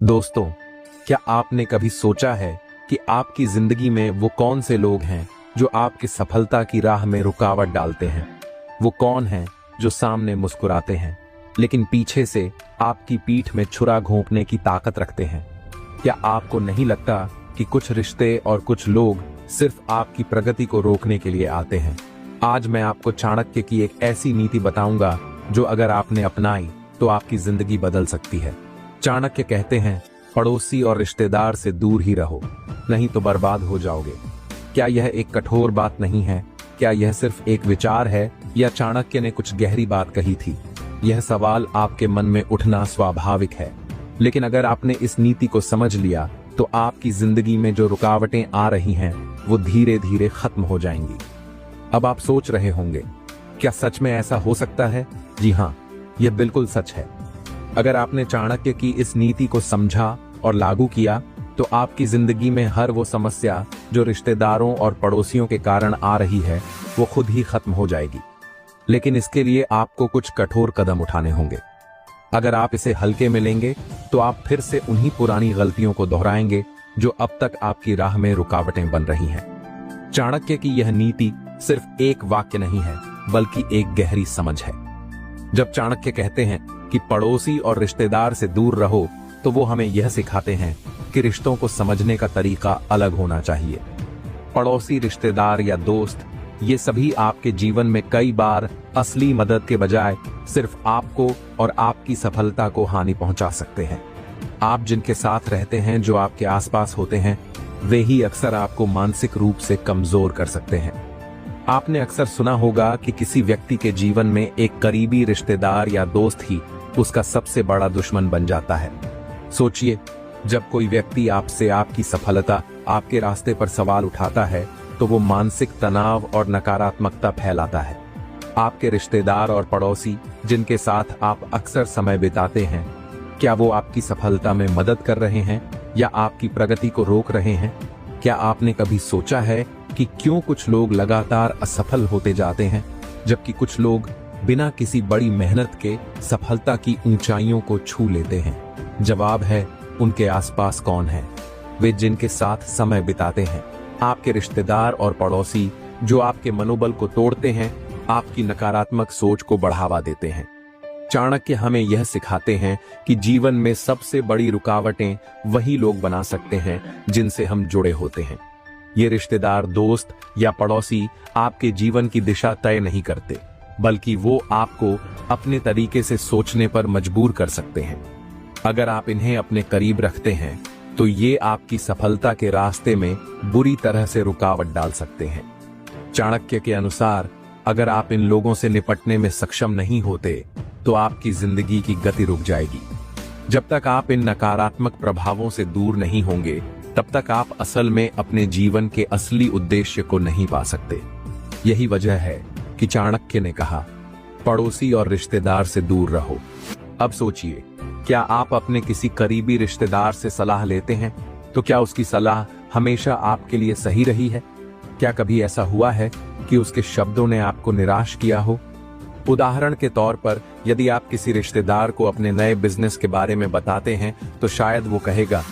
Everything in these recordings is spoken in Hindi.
दोस्तों, क्या आपने कभी सोचा है कि आपकी जिंदगी में वो कौन से लोग हैं जो आपकी सफलता की राह में रुकावट डालते हैं? वो कौन हैं जो सामने मुस्कुराते हैं लेकिन पीछे से आपकी पीठ में छुरा घोंपने की ताकत रखते हैं? क्या आपको नहीं लगता कि कुछ रिश्ते और कुछ लोग सिर्फ आपकी प्रगति को रोकने के लिए आते हैं? आज मैं आपको चाणक्य की एक ऐसी नीति बताऊंगा जो अगर आपने अपनाई तो आपकी जिंदगी बदल सकती है। चाणक्य कहते हैं, पड़ोसी और रिश्तेदार से दूर ही रहो, नहीं तो बर्बाद हो जाओगे। क्या यह एक कठोर बात नहीं है? क्या यह सिर्फ एक विचार है या चाणक्य ने कुछ गहरी बात कही थी? यह सवाल आपके मन में उठना स्वाभाविक है, लेकिन अगर आपने इस नीति को समझ लिया तो आपकी जिंदगी में जो रुकावटें आ रही हैं वो धीरे धीरे खत्म हो जाएंगी। अब आप सोच रहे होंगे, क्या सच में ऐसा हो सकता है? जी हाँ, यह बिल्कुल सच है। अगर आपने चाणक्य की इस नीति को समझा और लागू किया तो आपकी जिंदगी में हर वो समस्या जो रिश्तेदारों और पड़ोसियों के कारण आ रही है वो खुद ही खत्म हो जाएगी। लेकिन इसके लिए आपको कुछ कठोर कदम उठाने होंगे। अगर आप इसे हल्के में लेंगे तो आप फिर से उन्हीं पुरानी गलतियों को दोहराएंगे जो अब तक आपकी राह में रुकावटें बन रही हैं। चाणक्य की यह नीति सिर्फ एक वाक्य नहीं है, बल्कि एक गहरी समझ है। जब चाणक्य कहते हैं कि पड़ोसी और रिश्तेदार से दूर रहो, तो वो हमें यह सिखाते हैं कि रिश्तों को समझने का तरीका अलग होना चाहिए। पड़ोसी, रिश्तेदार या दोस्त, ये सभी आपके जीवन में कई बार असली मदद के बजाय सिर्फ आपको और आपकी सफलता को हानि पहुंचा सकते हैं। आप जिनके साथ रहते हैं, जो आपके आसपास होते हैं, वे ही अक्सर आपको मानसिक रूप से कमजोर कर सकते हैं। आपने अक्सर सुना होगा कि किसी व्यक्ति के जीवन में एक करीबी रिश्तेदार या दोस्त ही उसका सबसे बड़ा दुश्मन बन जाता है। सोचिए, जब कोई व्यक्ति आपसे आपकी सफलता, आपके रास्ते पर सवाल उठाता है तो वो मानसिक तनाव और नकारात्मकता फैलाता है। आपके रिश्तेदार और पड़ोसी जिनके साथ आप अक्सर समय बिताते हैं, क्या वो आपकी सफलता में मदद कर रहे हैं या आपकी प्रगति को रोक रहे हैं? क्या आपने कभी सोचा है कि क्यों कुछ लोग लगातार असफल होते जाते हैं जबकि कुछ लोग बिना किसी बड़ी मेहनत के सफलता की ऊंचाइयों को छू लेते हैं? जवाब है, उनके आसपास कौन है। वे जिनके साथ समय बिताते हैं। आपके रिश्तेदार और पड़ोसी जो आपके मनोबल को तोड़ते हैं, आपकी नकारात्मक सोच को बढ़ावा देते हैं। चाणक्य हमें यह सिखाते हैं कि जीवन में सबसे बड़ी रुकावटें वही लोग बना सकते हैं जिनसे हम जुड़े होते हैं। ये रिश्तेदार, दोस्त या पड़ोसी आपके जीवन की दिशा तय नहीं करते, बल्कि वो आपको अपने तरीके से सोचने पर मजबूर कर सकते हैं। अगर आप इन्हें अपने करीब रखते हैं तो ये आपकी सफलता के रास्ते में बुरी तरह से रुकावट डाल सकते हैं। चाणक्य के अनुसार, अगर आप इन लोगों से निपटने में सक्षम नहीं होते तो आपकी जिंदगी की गति रुक जाएगी। जब तक आप इन नकारात्मक प्रभावों से दूर नहीं होंगे, तब तक आप असल में अपने जीवन के असली उद्देश्य को नहीं पा सकते। यही वजह है कि चाणक्य ने कहा, पड़ोसी और रिश्तेदार से दूर रहो। अब सोचिए, क्या आप अपने किसी करीबी रिश्तेदार से सलाह लेते हैं तो क्या उसकी सलाह हमेशा आपके लिए सही रही है? क्या कभी ऐसा हुआ है कि उसके शब्दों ने आपको निराश किया हो? उदाहरण के तौर पर, यदि आप किसी रिश्तेदार को अपने नए बिजनेस के बारे में बताते हैं तो शायद वो कहेगा,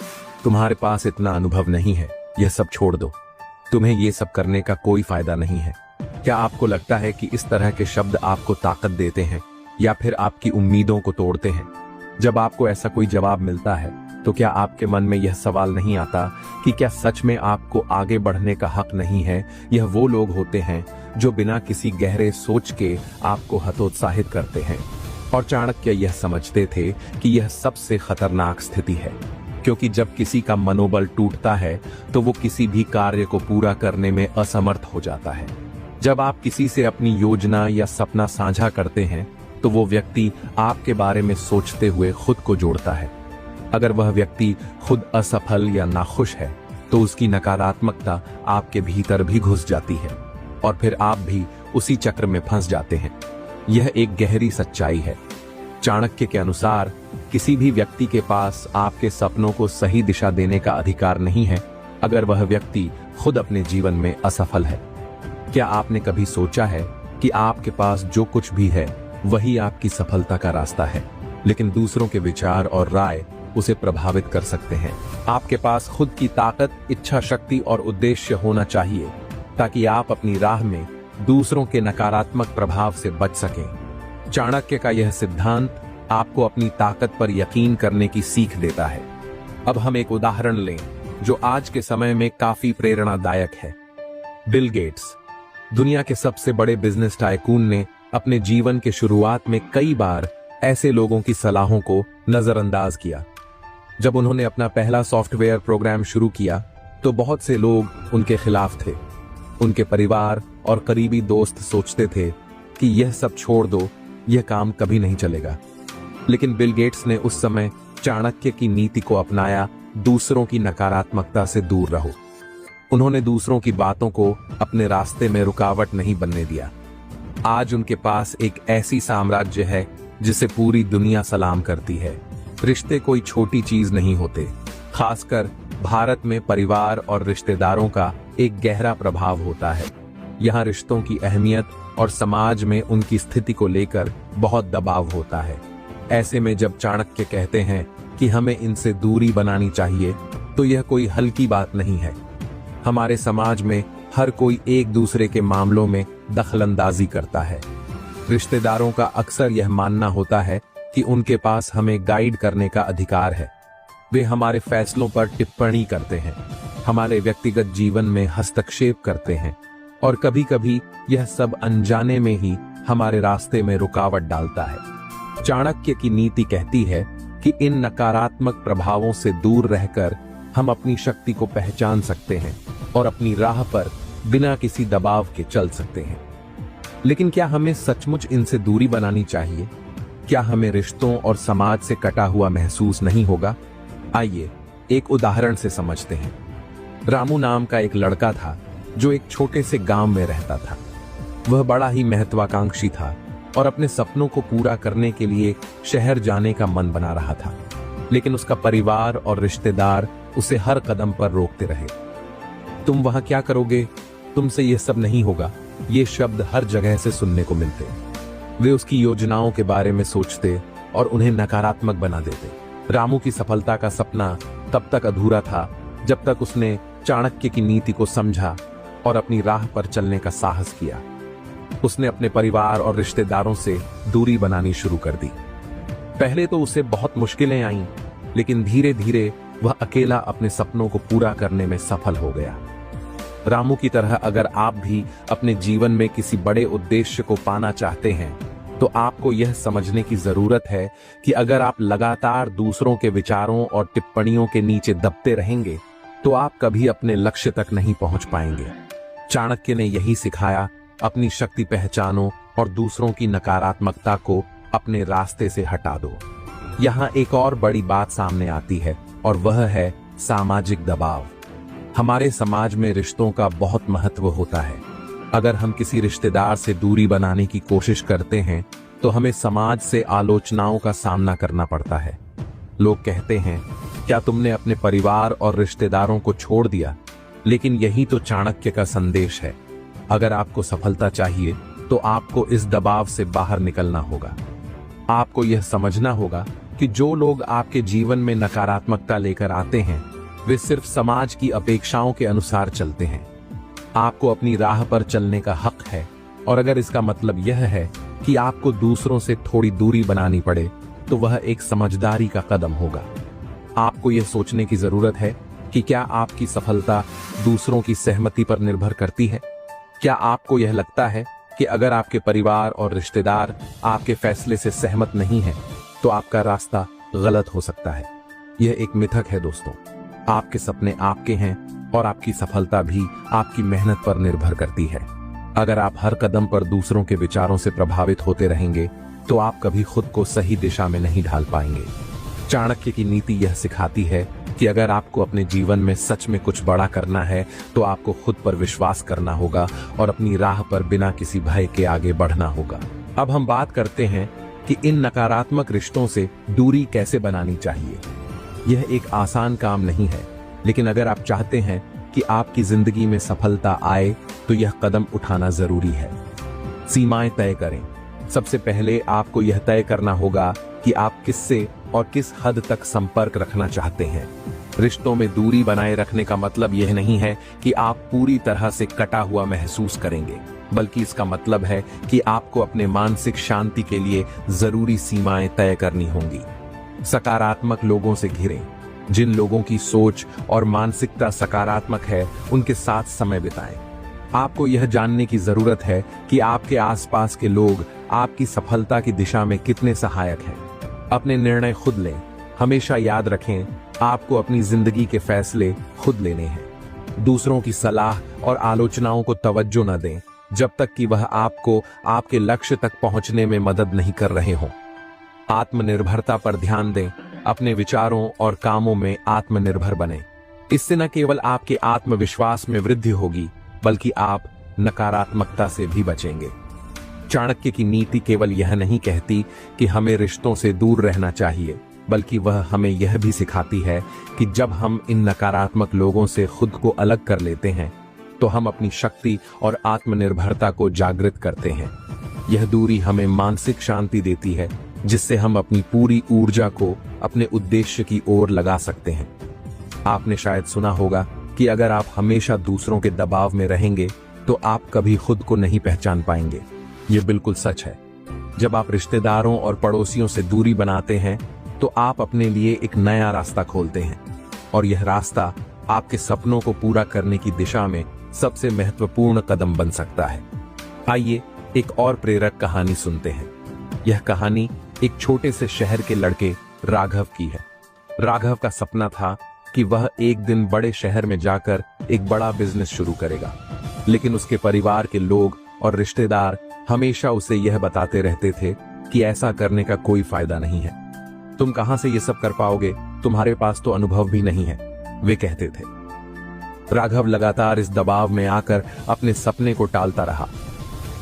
तुम्हारे पास इतना अनुभव नहीं है, यह सब छोड़ दो, तुम्हें ये सब करने का कोई फायदा नहीं है। क्या आपको लगता है कि इस तरह के शब्द आपको ताकत देते हैं या फिर आपकी उम्मीदों को तोड़ते हैं? जब आपको ऐसा कोई जवाब मिलता है तो क्या आपके मन में यह सवाल नहीं आता कि क्या सच में आपको आगे बढ़ने का हक नहीं है? यह वो लोग होते हैं जो बिना किसी गहरे सोच के आपको हतोत्साहित करते हैं। और चाणक्य यह समझते थे कि यह सबसे खतरनाक स्थिति है, क्योंकि जब किसी का मनोबल टूटता है तो वो किसी भी कार्य को पूरा करने में असमर्थ हो जाता है। जब आप किसी से अपनी योजना या सपना साझा करते हैं तो वो व्यक्ति आपके बारे में सोचते हुए खुद को जोड़ता है। अगर वह व्यक्ति खुद असफल या नाखुश है तो उसकी नकारात्मकता आपके भीतर भी घुस जाती है और फिर आप भी उसी चक्र में फंस जाते हैं। यह एक गहरी सच्चाई है। चाणक्य के अनुसार, किसी भी व्यक्ति के पास आपके सपनों को सही दिशा देने का अधिकार नहीं है अगर वह व्यक्ति खुद अपने जीवन में असफल है। क्या आपने कभी सोचा है कि आपके पास जो कुछ भी है वही आपकी सफलता का रास्ता है, लेकिन दूसरों के विचार और राय उसे प्रभावित कर सकते हैं। आपके पास खुद की ताकत, इच्छा शक्ति और उद्देश्य होना चाहिए ताकि आप अपनी राह में दूसरों के नकारात्मक प्रभाव से बच सकें। चाणक्य का यह सिद्धांत आपको अपनी ताकत पर यकीन करने की सीख देता है। अब हम एक उदाहरण लें जो आज के समय में काफी प्रेरणादायक है। बिल गेट्स, दुनिया के सबसे बड़े बिजनेस टाइकून, ने अपने जीवन के शुरुआत में कई बार ऐसे लोगों की सलाहों को नजरअंदाज किया। जब उन्होंने अपना पहला सॉफ्टवेयर प्रोग्राम शुरू किया तो बहुत से लोग उनके खिलाफ थे। उनके परिवार और करीबी दोस्त सोचते थे कि यह सब छोड़ दो, यह काम कभी नहीं चलेगा। लेकिन बिल गेट्स ने उस समय चाणक्य की नीति को अपनाया, दूसरों की नकारात्मकता से दूर रहो। उन्होंने दूसरों की बातों को अपने रास्ते में रुकावट नहीं बनने दिया। आज उनके पास एक ऐसी साम्राज्य है जिसे पूरी दुनिया सलाम करती है। रिश्ते कोई छोटी चीज नहीं होते। खासकर भारत में परिवार और रिश्तेदारों का एक गहरा प्रभाव होता है। यहाँ रिश्तों की अहमियत और समाज में उनकी स्थिति को लेकर बहुत दबाव होता है। ऐसे में जब चाणक्य कहते हैं कि हमें इनसे दूरी बनानी चाहिए, तो यह कोई हल्की बात नहीं है। हमारे समाज में हर कोई एक दूसरे के मामलों में दखलंदाजी करता है। रिश्तेदारों का अक्सर यह मानना होता है कि उनके पास हमें गाइड करने का अधिकार है। वे हमारे फैसलों पर टिप्पणी करते हैं, हमारे व्यक्तिगत जीवन में हस्तक्षेप करते हैं और कभी-कभी यह सब अनजाने में ही हमारे रास्ते में रुकावट डालता है। चाणक्य की नीति कहती है कि इन नकारात्मक प्रभावों से दूर रहकर हम अपनी शक्ति को पहचान सकते हैं और अपनी राह पर बिना किसी दबाव के चल सकते हैं। लेकिन क्या हमें सचमुच इनसे दूरी बनानी चाहिए? क्या हमें रिश्तों और समाज से कटा हुआ महसूस नहीं होगा? आइए एक उदाहरण से समझते हैं। रामू नाम का एक लड़का था जो एक छोटे से गांव में रहता था। वह बड़ा ही महत्वाकांक्षी था और अपने सपनों को पूरा करने के लिए शहर जाने का मन बना रहा था। लेकिन उसका परिवार और रिश्तेदार उसे हर कदम पर रोकते रहे। तुम वहां क्या करोगे? तुमसे यह सब नहीं होगा। ये शब्द हर जगह से सुनने को मिलते। वे उसकी योजनाओं के बारे में सोचते और उन्हें नकारात्मक बना देते। रामू की सफलता का सपना तब तक अधूरा था जब तक उसने चाणक्य की नीति को समझा और अपनी राह पर चलने का साहस किया। उसने अपने परिवार और रिश्तेदारों से दूरी बनानी शुरू कर दी। पहले तो उसे बहुत मुश्किलें आईं, लेकिन धीरे धीरे वह अकेला अपने सपनों को पूरा करने में सफल हो गया। रामू की तरह अगर आप भी अपने जीवन में किसी बड़े उद्देश्य को पाना चाहते हैं, तो आपको यह समझने की जरूरत है कि अगर आप लगातार दूसरों के विचारों और टिप्पणियों के नीचे दबते रहेंगे, तो आप कभी अपने लक्ष्य तक नहीं पहुंच पाएंगे। चाणक्य ने यही सिखाया, अपनी शक्ति पहचानो और दूसरों की नकारात्मकता को अपने रास्ते से हटा दो। यहाँ एक और बड़ी बात सामने आती है और वह है सामाजिक दबाव। हमारे समाज में रिश्तों का बहुत महत्व होता है। अगर हम किसी रिश्तेदार से दूरी बनाने की कोशिश करते हैं तो हमें समाज से आलोचनाओं का सामना करना पड़ता है। लोग कहते हैं, क्या तुमने अपने परिवार और रिश्तेदारों को छोड़ दिया? लेकिन यही तो चाणक्य का संदेश है। अगर आपको सफलता चाहिए तो आपको इस दबाव से बाहर निकलना होगा। आपको यह समझना होगा कि जो लोग आपके जीवन में नकारात्मकता लेकर आते हैं, वे सिर्फ समाज की अपेक्षाओं के अनुसार चलते हैं। आपको अपनी राह पर चलने का हक है, और अगर इसका मतलब यह है कि आपको दूसरों से थोड़ी दूरी बनानी पड़े, तो वह एक समझदारी का कदम होगा। आपको यह सोचने की जरूरत है कि क्या आपकी सफलता दूसरों की सहमति पर निर्भर करती है? क्या आपको यह लगता है कि अगर आपके परिवार और रिश्तेदार आपके फैसले से सहमत नहीं हैं, तो आपका रास्ता गलत हो सकता है? यह एक मिथक है दोस्तों। आपके सपने आपके हैं और आपकी सफलता भी आपकी मेहनत पर निर्भर करती है। अगर आप हर कदम पर दूसरों के विचारों से प्रभावित होते रहेंगे, तो आप कभी खुद को सही दिशा में नहीं ढाल पाएंगे। चाणक्य की नीति यह सिखाती है कि अगर आपको अपने जीवन में सच में कुछ बड़ा करना है, तो आपको खुद पर विश्वास करना होगा और अपनी राह पर बिना किसी भय के आगे बढ़ना होगा। अब हम बात करते हैं कि इन नकारात्मक रिश्तों से दूरी कैसे बनानी चाहिए। यह एक आसान काम नहीं है, लेकिन अगर आप चाहते हैं कि आपकी जिंदगी में सफलता आए, तो यह कदम उठाना जरूरी है। सीमाएं तय करें। सबसे पहले आपको यह तय करना होगा कि आप किससे और किस हद तक संपर्क रखना चाहते हैं। रिश्तों में दूरी बनाए रखने का मतलब यह नहीं है कि आप पूरी तरह से कटा हुआ महसूस करेंगे, बल्कि इसका मतलब है कि आपको अपने मानसिक शांति के लिए जरूरी सीमाएं तय करनी होंगी। सकारात्मक लोगों से घिरें। जिन लोगों की सोच और मानसिकता सकारात्मक है, उनके साथ समय बिताएं। आपको यह जानने की जरूरत है कि आपके आसपास के लोग आपकी सफलता की दिशा में कितने सहायक हैं। अपने निर्णय खुद लें। हमेशा याद रखें, आपको अपनी जिंदगी के फैसले खुद लेने हैं। दूसरों की सलाह और आलोचनाओं को तवज्जो न दें जब तक कि वह आपको आपके लक्ष्य तक पहुंचने में मदद नहीं कर रहे हों। आत्मनिर्भरता पर ध्यान दें। अपने विचारों और कामों में आत्मनिर्भर बनें। इससे न केवल आपके आत्मविश्वास में वृद्धि होगी, बल्कि आप नकारात्मकता से भी बचेंगे। चाणक्य की नीति केवल यह नहीं कहती कि हमें रिश्तों से दूर रहना चाहिए, बल्कि वह हमें यह भी सिखाती है कि जब हम इन नकारात्मक लोगों से खुद को अलग कर लेते हैं, तो हम अपनी शक्ति और आत्मनिर्भरता को जागृत करते हैं। यह दूरी हमें मानसिक शांति देती है, जिससे हम अपनी पूरी ऊर्जा को अपने उद्देश्य की ओर लगा सकते हैं। आपने शायद सुना होगा कि अगर आप हमेशा दूसरों के दबाव में रहेंगे, तो आप कभी खुद को नहीं पहचान पाएंगे। यह बिल्कुल सच है। जब आप रिश्तेदारों और पड़ोसियों से दूरी बनाते हैं, तो आप अपने लिए एक नया रास्ता खोलते हैं, और यह रास्ता आपके सपनों को पूरा करने की दिशा में सबसे महत्वपूर्ण कदम बन सकता है। आइए एक और प्रेरक कहानी सुनते हैं। यह कहानी एक छोटे से शहर के लड़के राघव की है। राघव का सपना था कि वह एक दिन बड़े शहर में जाकर एक बड़ा बिजनेस शुरू करेगा, लेकिन उसके परिवार के लोग और रिश्तेदार हमेशा उसे यह बताते रहते थे कि ऐसा करने का कोई फायदा नहीं है। तुम कहां से ये सब कर पाओगे, तुम्हारे पास तो अनुभव भी नहीं है, वे कहते थे। राघव लगातार इस दबाव में आकर अपने सपने को टालता रहा।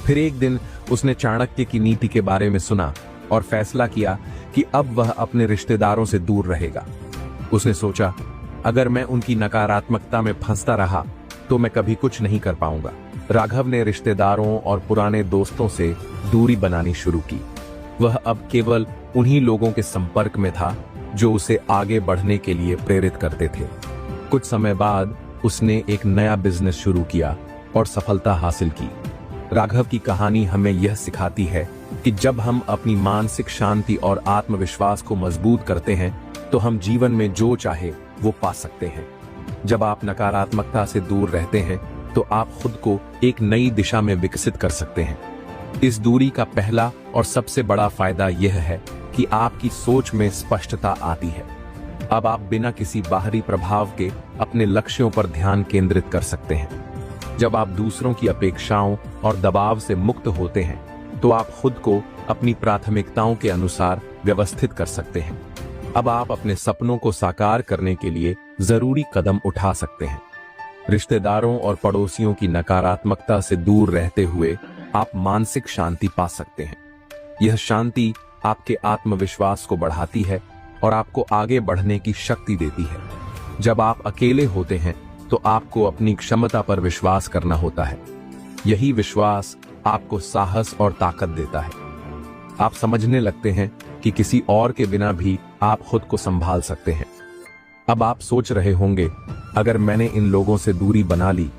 फिर एक दिन उसने चाणक्य की नीति के बारे में सुना और फैसला किया कि अब वह अपने रिश्तेदारों से दूर रहेगा। उसने सोचा, अगर मैं उनकी नकारात्मकता में फंसता रहा तो मैं कभी कुछ नहीं कर पाऊंगा। राघव ने रिश्तेदारों और पुराने दोस्तों से दूरी बनानी शुरू की। वह अब केवल उन्हीं लोगों के संपर्क में था जो उसे आगे बढ़ने के लिए प्रेरित करते थे। कुछ समय बाद उसने एक नया बिजनेस शुरू किया और सफलता हासिल की। राघव की कहानी हमें यह सिखाती है कि जब हम अपनी मानसिक शांति और आत्मविश्वास को मजबूत करते हैं, तो हम जीवन में जो चाहे वो पा सकते हैं। जब आप नकारात्मकता से दूर रहते हैं, तो आप खुद को एक नई दिशा में विकसित कर सकते हैं। इस दूरी का पहला और सबसे बड़ा फायदा यह है कि आपकी सोच में स्पष्टता आती है। अब आप बिना किसी बाहरी प्रभाव के अपने लक्ष्यों पर ध्यान केंद्रित कर सकते हैं। जब आप दूसरों की अपेक्षाओं और दबाव से मुक्त होते हैं, तो आप खुद को अपनी प्राथमिकताओं के अनुसार व्यवस्थित कर सकते हैं। अब आप अपने सपनों को साकार करने के लिए जरूरी कदम उठा सकते हैं। रिश्तेदारों और पड़ोसियों की नकारात्मकता से दूर रहते हुए आप मानसिक शांति पा सकते हैं। यह शांति आपके आत्मविश्वास को बढ़ाती है और आपको आगे बढ़ने की शक्ति देती है। जब आप अकेले होते हैं, तो आपको अपनी क्षमता पर विश्वास करना होता है। यही विश्वास आपको साहस और ताकत देता है। आप समझने लगते हैं कि किसी और के बिना भी आप खुद को संभाल सकते हैं। अब आप सोच रहे होंगे, अगर मैंने इन लोगों से दूरी बना ली,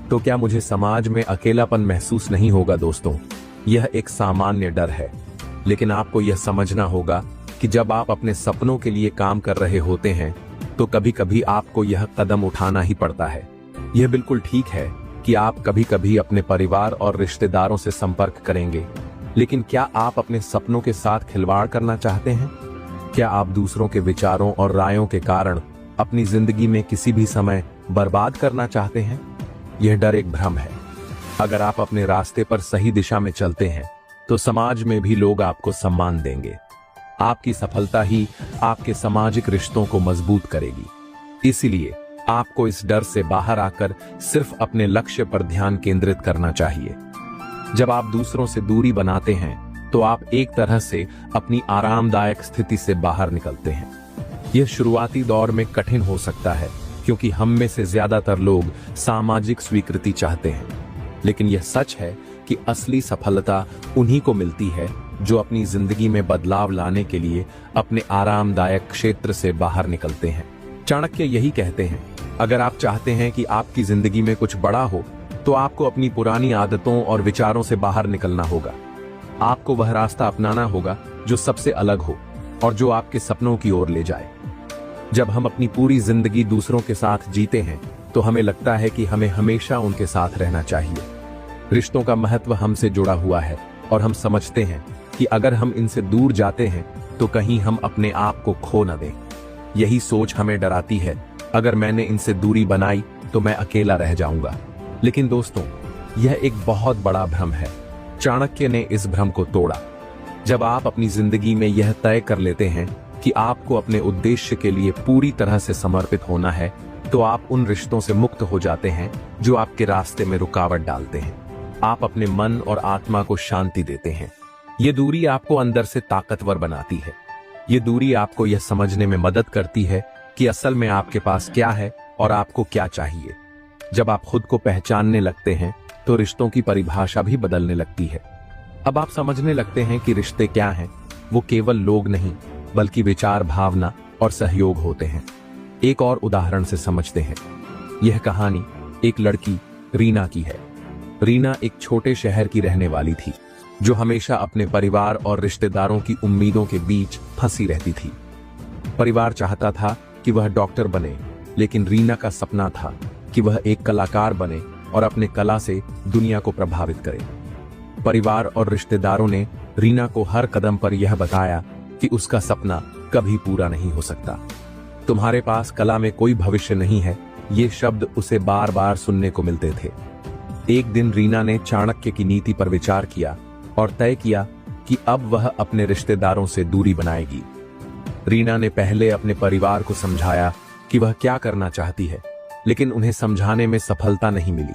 तो क्या मुझे समाज में अकेलापन महसूस नहीं होगा? दोस्तों, यह एक सामान्य डर है, लेकिन आपको यह समझना होगा कि जब आप अपने सपनों के लिए काम कर रहे होते हैं, तो कभी कभी आपको यह कदम उठाना ही पड़ता है। यह बिल्कुल ठीक है कि आप कभी कभी अपने परिवार और रिश्तेदारों से संपर्क करेंगे, लेकिन क्या आप अपने सपनों के साथ खिलवाड़ करना चाहते हैं? क्या आप दूसरों के विचारों और रायों के कारण अपनी जिंदगी में किसी भी समय बर्बाद करना चाहते हैं? यह डर एक भ्रम है। अगर आप अपने रास्ते पर सही दिशा में चलते हैं, तो समाज में भी लोग आपको सम्मान देंगे। आपकी सफलता ही आपके सामाजिक रिश्तों को मजबूत करेगी। इसीलिए आपको इस डर से बाहर आकर सिर्फ अपने लक्ष्य पर ध्यान केंद्रित करना चाहिए। जब आप दूसरों से दूरी बनाते हैं, तो आप एक तरह से अपनी आरामदायक स्थिति से बाहर निकलते हैं। यह शुरुआती दौर में कठिन हो सकता है, क्योंकि हम में से ज्यादातर लोग सामाजिक स्वीकृति चाहते हैं। लेकिन यह सच है कि असली सफलता उन्हीं को मिलती है जो अपनी जिंदगी में बदलाव लाने के लिए अपने आरामदायक क्षेत्र से बाहर निकलते हैं। चाणक्य यही कहते हैं, अगर आप चाहते हैं कि आपकी जिंदगी में कुछ बड़ा हो तो आपको अपनी पुरानी आदतों और विचारों से बाहर निकलना होगा। आपको वह रास्ता अपनाना होगा जो सबसे अलग हो और जो आपके सपनों की ओर ले जाए। जब हम अपनी पूरी जिंदगी दूसरों के साथ जीते हैं तो हमें लगता है कि हमें हमेशा उनके साथ रहना चाहिए। रिश्तों का महत्व हमसे जुड़ा हुआ है और हम समझते हैं कि अगर हम इनसे दूर जाते हैं तो कहीं हम अपने आप को खो न दें। यही सोच हमें डराती है, अगर मैंने इनसे दूरी बनाई तो मैं अकेला रह जाऊंगा। लेकिन दोस्तों, यह एक बहुत बड़ा भ्रम है। चाणक्य ने इस भ्रम को तोड़ा। जब आप अपनी जिंदगी में यह तय कर लेते हैं कि आपको अपने उद्देश्य के लिए पूरी तरह से समर्पित होना है, तो आप उन रिश्तों से मुक्त हो जाते हैं जो आपके रास्ते में रुकावट डालते हैं। आप अपने मन और आत्मा को शांति देते हैं। ये दूरी आपको अंदर से ताकतवर बनाती है। ये दूरी आपको यह समझने में मदद करती है कि असल में आपके पास क्या है और आपको क्या चाहिए। जब आप खुद को पहचानने लगते हैं तो रिश्तों की परिभाषा भी बदलने लगती है। अब आप समझने लगते हैं कि रिश्ते क्या हैं। वो केवल लोग नहीं, बल्कि विचार, भावना और सहयोग होते हैं। एक और उदाहरण से समझते हैं। यह कहानी एक लड़की रीना की है। रीना एक छोटे शहर की रहने वाली थी, जो हमेशा अपने परिवार और रिश्तेदारों की उम्मीदों के बीच फंसी रहती थी। परिवार चाहता था कि वह डॉक्टर बने, लेकिन रीना का सपना था कि वह एक कलाकार बने और अपने कला से दुनिया को प्रभावित करे। परिवार और रिश्तेदारों ने रीना को हर कदम पर यह बताया कि उसका सपना कभी पूरा नहीं हो सकता। तुम्हारे पास कला में कोई भविष्य नहीं है, ये शब्द उसे बार बार सुनने को मिलते थे। एक दिन रीना ने चाणक्य की नीति पर विचार किया और तय किया कि अब वह अपने रिश्तेदारों से दूरी बनाएगी। रीना ने पहले अपने परिवार को समझाया कि वह क्या करना चाहती है, लेकिन उन्हें समझाने में सफलता नहीं मिली।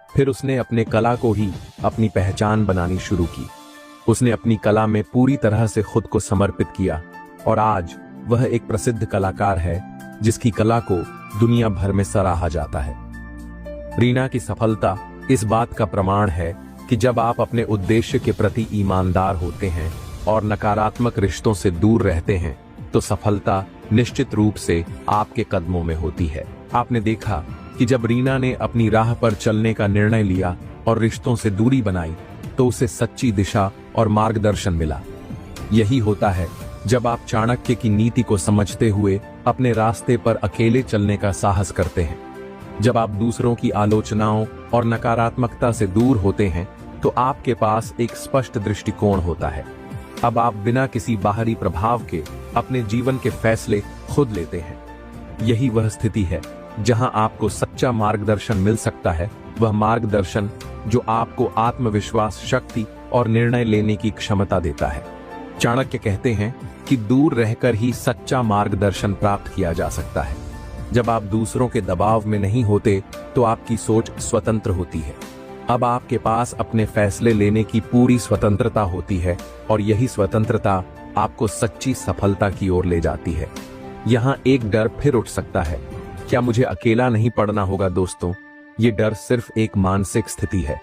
फिर उसने अपने कला को ही अपनी पहचान बनानी शुरू की। उसने अपनी कला में पूरी तरह से खुद को समर्पित किया और आज वह एक प्रसिद्ध कलाकार है जिसकी कला को दुनिया भर में सराहा जाता है। रीना की सफलता इस बात का प्रमाण है कि जब आप अपने उद्देश्य के प्रति ईमानदार होते हैं और नकारात्मक रिश्तों से दूर रहते हैं तो सफलता निश्चित रूप से आपके कदमों में होती है। आपने देखा कि जब रीना ने अपनी राह पर चलने का निर्णय लिया और रिश्तों से दूरी बनाई तो उसे सच्ची दिशा और मार्गदर्शन मिला। यही होता है जब आप चाणक्य की नीति को समझते हुए अपने रास्ते पर अकेले चलने का साहस करते हैं। जब आप दूसरों की आलोचनाओं और नकारात्मकता से दूर होते हैं तो आपके पास एक स्पष्ट दृष्टिकोण होता है। अब आप बिना किसी बाहरी प्रभाव के अपने जीवन के फैसले खुद लेते हैं। यही वह स्थिति है जहां आपको सच्चा मार्गदर्शन मिल सकता है, वह मार्गदर्शन जो आपको आत्मविश्वास, शक्ति और निर्णय लेने की क्षमता देता है। चाणक्य कहते हैं कि दूर रहकर ही सच्चा मार्गदर्शन प्राप्त किया जा सकता है। जब आप दूसरों के दबाव में नहीं होते तो आपकी सोच स्वतंत्र होती है। अब आपके पास अपने फैसले लेने की पूरी स्वतंत्रता होती है और यही स्वतंत्रता आपको सच्ची सफलता की ओर ले जाती है। यहाँ एक डर फिर उठ सकता है, क्या मुझे अकेला नहीं पड़ना होगा? दोस्तों, ये डर सिर्फ एक मानसिक स्थिति है।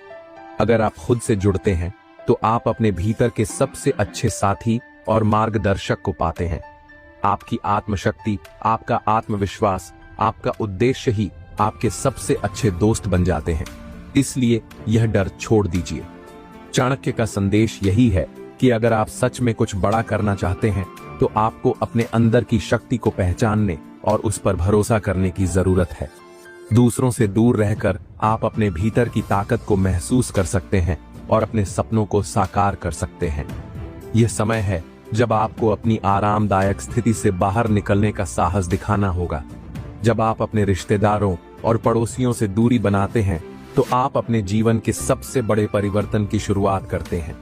अगर आप खुद से जुड़ते हैं तो आप अपने भीतर के सबसे अच्छे साथी और मार्गदर्शक को पाते हैं। आपकी आत्मशक्ति, आपका आत्मविश्वास, आपका उद्देश्य ही आपके सबसे अच्छे दोस्त बन जाते हैं। इसलिए यह डर छोड़ दीजिए। चाणक्य का संदेश यही है कि अगर आप सच में कुछ बड़ा करना चाहते हैं तो आपको अपने अंदर की शक्ति को पहचानने और उस पर भरोसा करने की जरूरत है। दूसरों से दूर रहकर आप अपने भीतर की ताकत को महसूस कर सकते हैं और अपने सपनों को साकार कर सकते हैं। यह समय है जब आपको अपनी आरामदायक स्थिति से बाहर निकलने का साहस दिखाना होगा। जब आप अपने रिश्तेदारों और पड़ोसियों से दूरी बनाते हैं तो आप अपने जीवन के सबसे बड़े परिवर्तन की शुरुआत करते हैं।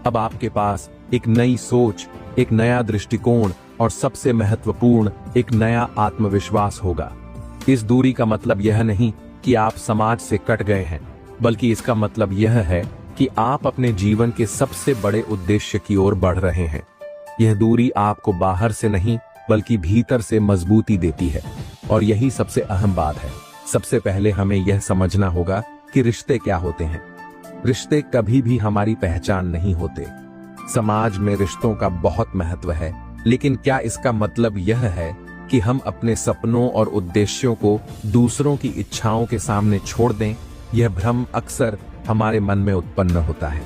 अब आपके पास एक नई सोच, एक नया दृष्टिकोण और सबसे महत्वपूर्ण एक नया आत्मविश्वास होगा। इस दूरी का मतलब यह नहीं कि आप समाज से कट गए हैं, बल्कि इसका मतलब यह है कि आप अपने जीवन के सबसे बड़े उद्देश्य की ओर बढ़ रहे हैं। यह दूरी आपको बाहर से नहीं बल्कि भीतर से मजबूती देती है और यही सबसे अहम बात है। सबसे पहले हमें यह समझना होगा कि रिश्ते क्या होते हैं। रिश्ते कभी भी हमारी पहचान नहीं होते। समाज में रिश्तों का बहुत महत्व है, लेकिन क्या इसका मतलब यह है कि हम अपने सपनों और उद्देश्यों को दूसरों की इच्छाओं के सामने छोड़ दें? यह भ्रम अक्सर हमारे मन में उत्पन्न होता है।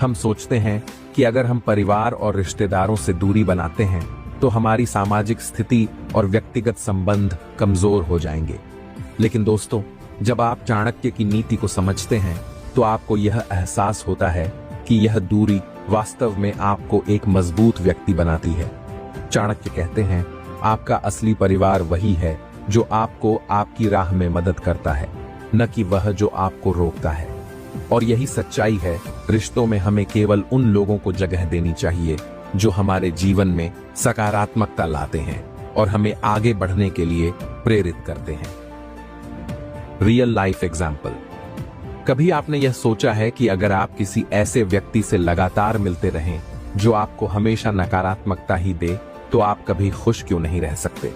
हम सोचते हैं कि अगर हम परिवार और रिश्तेदारों से दूरी बनाते हैं तो हमारी सामाजिक स्थिति और व्यक्तिगत संबंध कमजोर हो जाएंगे। लेकिन दोस्तों, जब आप चाणक्य की नीति को समझते हैं तो आपको यह एहसास होता है कि यह दूरी वास्तव में आपको एक मजबूत व्यक्ति बनाती है। चाणक्य कहते हैं, आपका असली परिवार वही है जो आपको आपकी राह में मदद करता है, न कि वह जो आपको रोकता है। और यही सच्चाई है। रिश्तों में हमें केवल उन लोगों को जगह देनी चाहिए जो हमारे जीवन में सकारात्मकता लाते हैं और हमें आगे बढ़ने के लिए प्रेरित करते हैं। Real life example. कभी आपने यह सोचा है कि अगर आप किसी ऐसे व्यक्ति से लगातार मिलते रहें जो आपको हमेशा नकारात्मकता ही दे, तो आप कभी खुश क्यों नहीं रह सकते?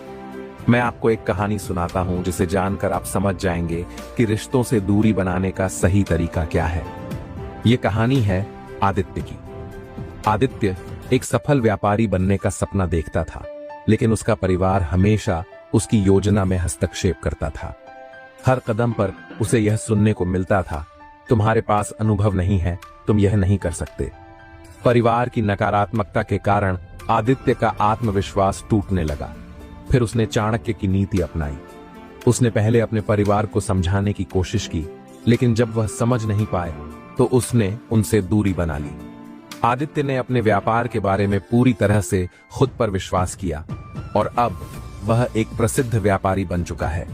मैं आपको एक कहानी सुनाता हूं जिसे जानकर आप समझ जाएंगे कि रिश्तों से दूरी बनाने का सही तरीका क्या है। ये कहानी है आदित्य की। आदित्य एक सफल व्यापारी बनने का सपना देखता था, लेकिन उसका परिवार हमेशा उसकी योजना में हस्तक्षेप करता था। हर कदम पर उसे यह सुनने को मिलता था, तुम्हारे पास अनुभव नहीं है, तुम यह नहीं कर सकते। परिवार की नकारात्मकता के कारण आदित्य का आत्मविश्वास टूटने लगा। फिर उसने चाणक्य की नीति अपनाई। उसने पहले अपने परिवार को समझाने की कोशिश की, लेकिन जब वह समझ नहीं पाए तो उसने उनसे दूरी बना ली। आदित्य ने अपने व्यापार के बारे में पूरी तरह से खुद पर विश्वास किया और अब वह एक प्रसिद्ध व्यापारी बन चुका है।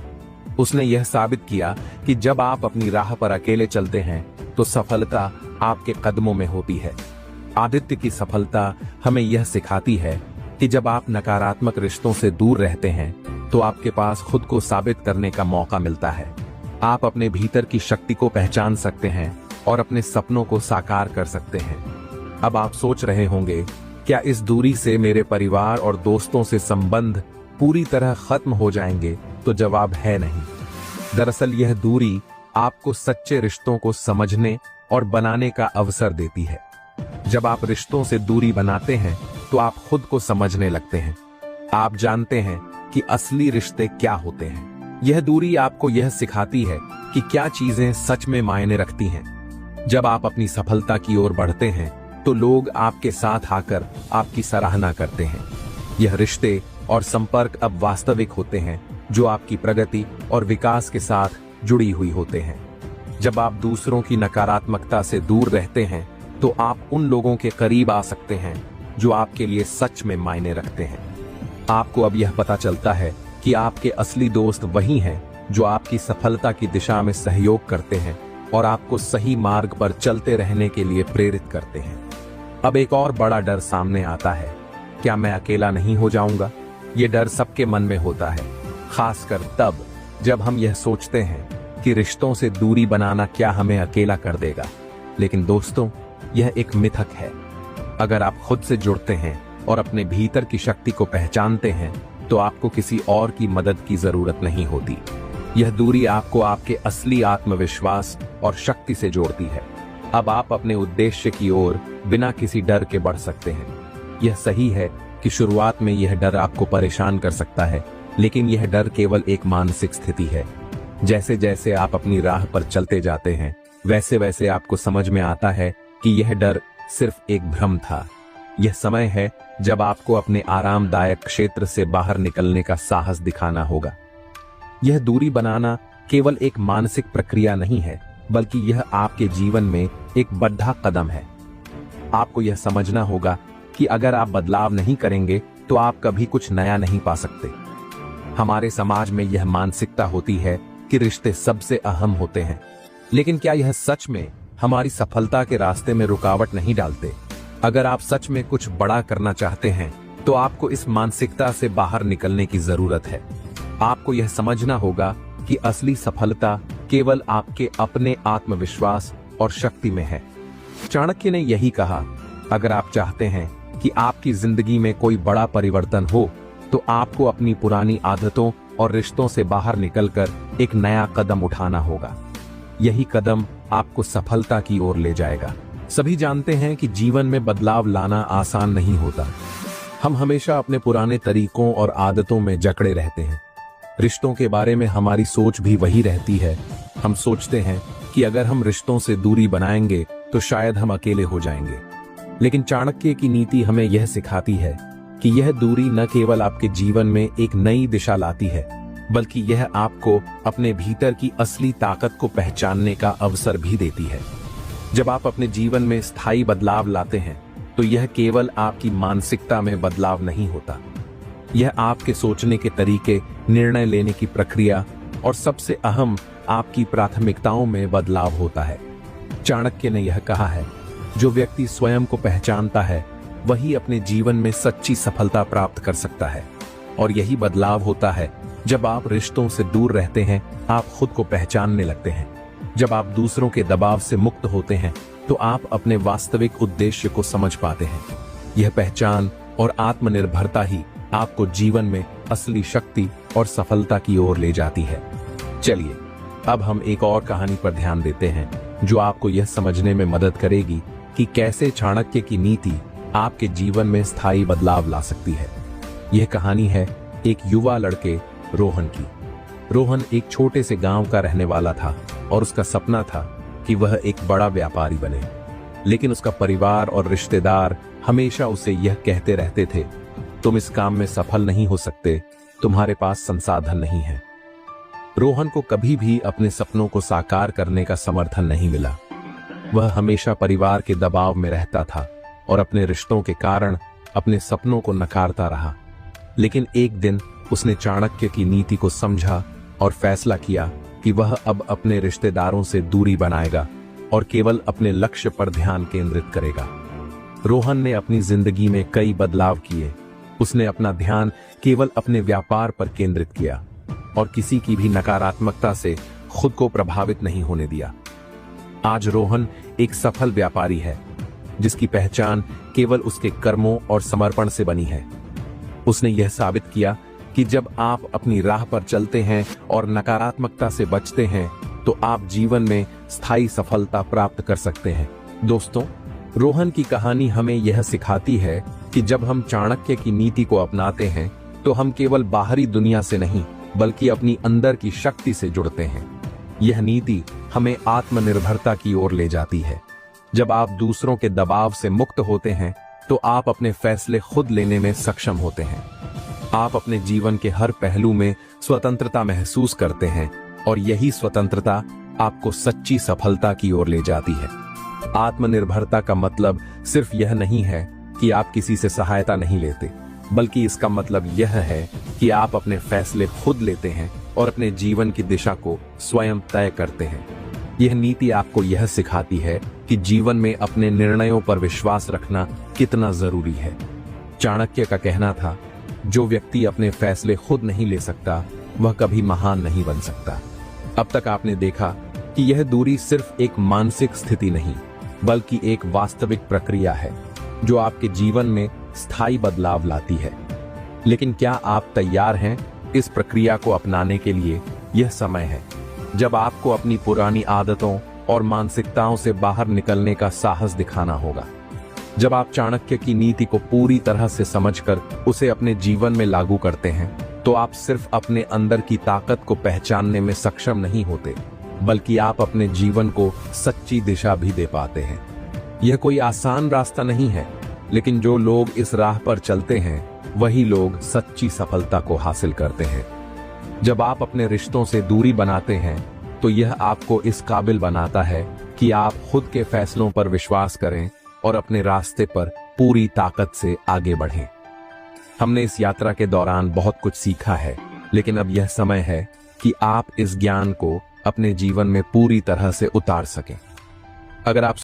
उसने यह साबित किया कि जब आप अपनी राह पर अकेले चलते हैं तो सफलता आपके कदमों में होती है। आदित्य की सफलता हमें यह सिखाती है कि जब आप नकारात्मक रिश्तों से दूर रहते हैं तो आपके पास खुद को साबित करने का मौका मिलता है। आप अपने भीतर की शक्ति को पहचान सकते हैं और अपने सपनों को साकार कर सकते हैं। अब आप सोच रहे होंगे, क्या इस दूरी से मेरे परिवार और दोस्तों से संबंध पूरी तरह खत्म हो जाएंगे? तो जवाब है नहीं। दरअसल यह दूरी आपको सच्चे रिश्तों को समझने और बनाने का अवसर देती है। जब आप रिश्तों से दूरी बनाते हैं तो आप खुद को समझने लगते हैं। आप जानते हैं कि असली रिश्ते क्या होते हैं। यह दूरी आपको यह सिखाती है कि क्या चीजें सच में मायने रखती हैं। जब आप अपनी सफलता की ओर बढ़ते हैं तो लोग आपके साथ आकर आपकी सराहना करते हैं। यह रिश्ते और संपर्क अब वास्तविक होते हैं जो आपकी प्रगति और विकास के साथ जुड़ी हुई होते हैं। जब आप दूसरों की नकारात्मकता से दूर रहते हैं तो आप उन लोगों के करीब आ सकते हैं जो आपके लिए सच में मायने रखते हैं। आपको अब यह पता चलता है कि आपके असली दोस्त वही हैं जो आपकी सफलता की दिशा में सहयोग करते हैं और आपको सही मार्ग पर चलते रहने के लिए प्रेरित करते हैं। अब एक और बड़ा डर सामने आता है, क्या मैं अकेला नहीं हो जाऊंगा? ये डर सबके मन में होता है, खासकर तब जब हम यह सोचते हैं कि रिश्तों से दूरी बनाना क्या हमें अकेला कर देगा। लेकिन दोस्तों, यह एक मिथक है। अगर आप खुद से जुड़ते हैं और अपने भीतर की शक्ति को पहचानते हैं तो आपको किसी और की मदद की जरूरत नहीं होती। यह दूरी आपको आपके असली आत्मविश्वास और शक्ति से जोड़ती है। अब आप अपने उद्देश्य की ओर बिना किसी डर के बढ़ सकते हैं। यह सही है कि शुरुआत में यह डर आपको परेशान कर सकता है, लेकिन यह डर केवल एक मानसिक स्थिति है। जैसे जैसे आप अपनी राह पर चलते जाते हैं, वैसे वैसे आपको समझ में आता है कि यह डर सिर्फ एक भ्रम था। यह समय है जब आपको अपने आरामदायक क्षेत्र से बाहर निकलने का साहस दिखाना होगा। यह दूरी बनाना केवल एक मानसिक प्रक्रिया नहीं है, बल्कि यह आपके जीवन में एक बड़ा कदम है। आपको यह समझना होगा कि अगर आप बदलाव नहीं करेंगे तो आप कभी कुछ नया नहीं पा सकते। हमारे समाज में यह मानसिकता होती है कि रिश्ते सबसे अहम होते हैं, लेकिन क्या यह सच में हमारी सफलता के रास्ते में रुकावट नहीं डालते? अगर आप सच में कुछ बड़ा करना चाहते हैं तो आपको इस मानसिकता से बाहर निकलने की जरूरत है। आपको यह समझना होगा कि असली सफलता केवल आपके अपने आत्मविश्वास और शक्ति में है। चाणक्य ने यही कहा, अगर आप चाहते हैं कि आपकी जिंदगी में कोई बड़ा परिवर्तन हो तो आपको अपनी पुरानी आदतों और रिश्तों से बाहर निकलकर एक नया कदम उठाना होगा। यही कदम आपको सफलता की ओर ले जाएगा। सभी जानते हैं कि जीवन में बदलाव लाना आसान नहीं होता। हम हमेशा अपने पुराने तरीकों और आदतों में जकड़े रहते हैं। रिश्तों के बारे में हमारी सोच भी वही रहती है। हम सोचते हैं कि अगर हम रिश्तों से दूरी बनाएंगे तो शायद हम अकेले हो जाएंगे। लेकिन चाणक्य की नीति हमें यह सिखाती है कि यह दूरी न केवल आपके जीवन में एक नई दिशा लाती है, बल्कि यह आपको अपने भीतर की असली ताकत को पहचानने का अवसर भी देती है। जब आप अपने जीवन में स्थायी बदलाव लाते हैं तो यह केवल आपकी मानसिकता में बदलाव नहीं होता, यह आपके सोचने के तरीके, निर्णय लेने की प्रक्रिया और सबसे अहम आपकी प्राथमिकताओं में बदलाव होता है। चाणक्य ने यह कहा है, जो व्यक्ति स्वयं को पहचानता है वही अपने जीवन में सच्ची सफलता प्राप्त कर सकता है। और यही बदलाव होता है जब आप रिश्तों से दूर रहते हैं, आप खुद को पहचानने लगते हैं। जब आप दूसरों के दबाव से मुक्त होते हैं तो आप अपने वास्तविक उद्देश्य को समझ पाते हैं। यह पहचान और आत्मनिर्भरता ही आपको जीवन में असली शक्ति और सफलता की ओर ले जाती है। चलिए अब हम एक और कहानी पर ध्यान देते हैं जो आपको यह समझने में मदद करेगी कि कैसे चाणक्य की नीति आपके जीवन में स्थायी बदलाव ला सकती है। यह कहानी है एक युवा लड़के रोहन की। रोहन एक छोटे से गांव का रहने वाला था और उसका सपना था कि वह एक बड़ा व्यापारी बने। लेकिन उसका परिवार और रिश्तेदार हमेशा उसे यह कहते रहते थे, तुम इस काम में सफल नहीं हो सकते, तुम्हारे पास संसाधन नहीं है। रोहन को कभी भी अपने सपनों को साकार करने का समर्थन नहीं मिला। वह हमेशा परिवार के दबाव में रहता था और अपने रिश्तों के कारण अपने सपनों को नकारता रहा। लेकिन एक दिन उसने चाणक्य की नीति को समझा और फैसला किया कि वह अब अपने रिश्तेदारों से दूरी बनाएगा और केवल अपने लक्ष्य पर ध्यान केंद्रित करेगा। रोहन ने अपनी जिंदगी में कई बदलाव किए। उसने अपना ध्यान केवल अपने व्यापार पर केंद्रित किया और किसी की भी नकारात्मकता से खुद को प्रभावित नहीं होने दिया। आज रोहन एक सफल व्यापारी है जिसकी पहचान केवल उसके कर्मों और समर्पण से बनी है। उसने यह साबित किया कि जब आप अपनी राह पर चलते हैं और नकारात्मकता से बचते हैं तो आप जीवन में स्थायी सफलता प्राप्त कर सकते हैं। दोस्तों, रोहन की कहानी हमें यह सिखाती है कि जब हम चाणक्य की नीति को अपनाते हैं तो हम केवल बाहरी दुनिया से नहीं बल्कि अपनी अंदर की शक्ति से जुड़ते हैं। यह नीति हमें आत्मनिर्भरता की ओर ले जाती है। जब आप दूसरों के दबाव से मुक्त होते हैं तो आप अपने फैसले खुद लेने में सक्षम होते हैं। आप अपने जीवन के हर पहलू में स्वतंत्रता महसूस करते हैं और यही स्वतंत्रता आपको सच्ची सफलता की ओर ले जाती है। आत्मनिर्भरता का मतलब सिर्फ यह नहीं है कि आप किसी से सहायता नहीं लेते, बल्कि इसका मतलब यह है कि आप अपने फैसले खुद लेते हैं और अपने जीवन की दिशा को स्वयं तय करते हैं। यह नीति आपको यह सिखाती है कि जीवन में अपने निर्णयों पर विश्वास रखना कितना जरूरी है। चाणक्य का कहना था, जो व्यक्ति अपने फैसले खुद नहीं ले सकता वह कभी महान नहीं बन सकता। अब तक आपने देखा कि यह दूरी सिर्फ एक मानसिक स्थिति नहीं बल्कि एक वास्तविक प्रक्रिया है जो आपके जीवन में स्थायी बदलाव लाती है। लेकिन क्या आप तैयार हैं इस प्रक्रिया को अपनाने के लिए? यह समय है जब आपको अपनी पुरानी आदतों और मानसिकताओं से बाहर निकलने का साहस दिखाना होगा। जब आप चाणक्य की नीति को पूरी तरह से समझकर उसे अपने जीवन में लागू करते हैं तो आप सिर्फ अपने अंदर की ताकत को पहचानने में सक्षम नहीं होते बल्कि आप अपने जीवन को सच्ची दिशा भी दे पाते हैं। यह कोई आसान रास्ता नहीं है, लेकिन जो लोग इस राह पर चलते हैं वही लोग सच्ची सफलता को हासिल करते हैं। जब आप अपने रिश्तों से दूरी बनाते हैं तो यह आपको इस काबिल बनाता है कि आप खुद के फैसलों पर विश्वास करें और अपने रास्ते पर पूरी ताकत से आगे बढ़ें। हमने इस यात्रा के दौरान बहुत कुछ सीखा है, लेकिन अब यह समय है कि आप इस ज्ञान को अपने जीवन में पूरी तरह से उतार सकें। अगर आप